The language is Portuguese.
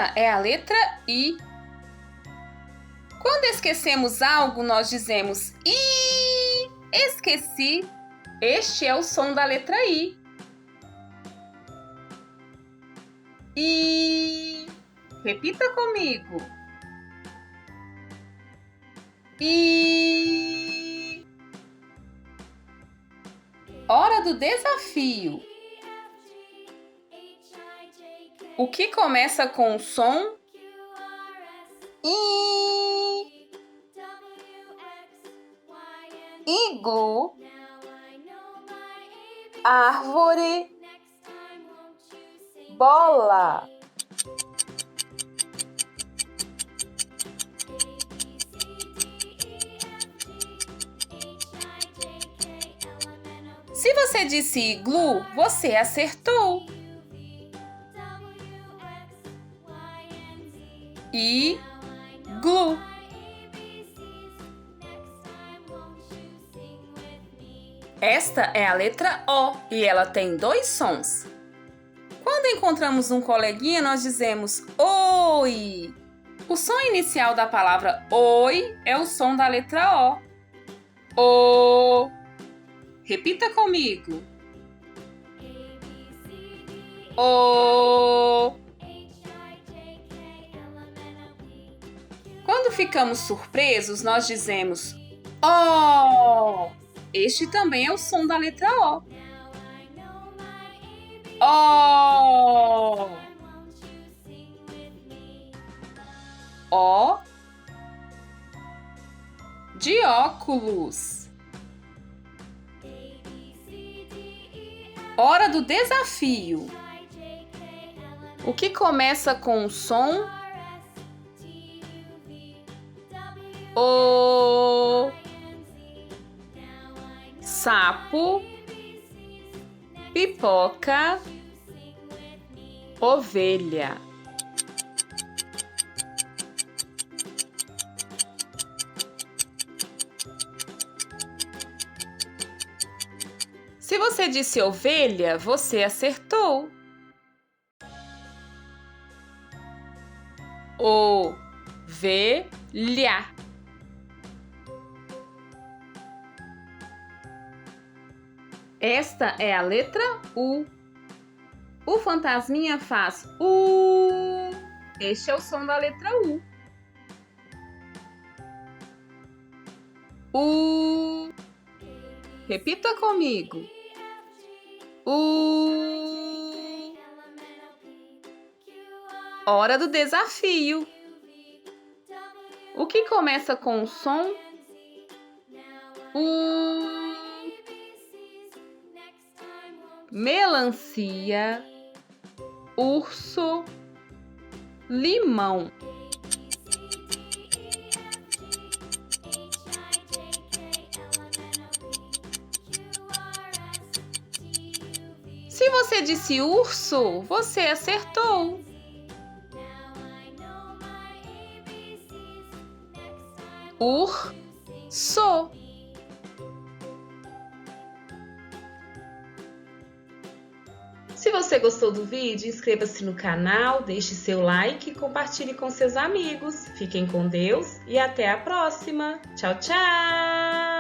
Esta é a letra I. Quando esquecemos algo, nós dizemos I, esqueci. Este é o som da letra I. I. Repita comigo. I. Hora do desafio. O que começa com o som I? Iglu. Árvore. Bola. Se você disse iglu, você acertou. Iglu. Esta é a letra O e ela tem 2 sons. Quando encontramos um coleguinha, nós dizemos oi. O som inicial da palavra oi é o som da letra O. O. Repita comigo. O. Quando ficamos surpresos, nós dizemos ó. Este também é o som da letra O. Ó. Ó de óculos. Hora do desafio. O que começa com o som O. Sapo, pipoca, ovelha. Se você disse ovelha, você acertou. Ovelha. Esta é a letra U. O fantasminha faz U. Este é o som da letra U. U. Repita comigo. U. Hora do desafio. O que começa com o som U? Melancia, urso, limão. Se você disse urso, você acertou. Urso. Se você gostou do vídeo, inscreva-se no canal, deixe seu like e compartilhe com seus amigos. Fiquem com Deus e até a próxima. Tchau, tchau!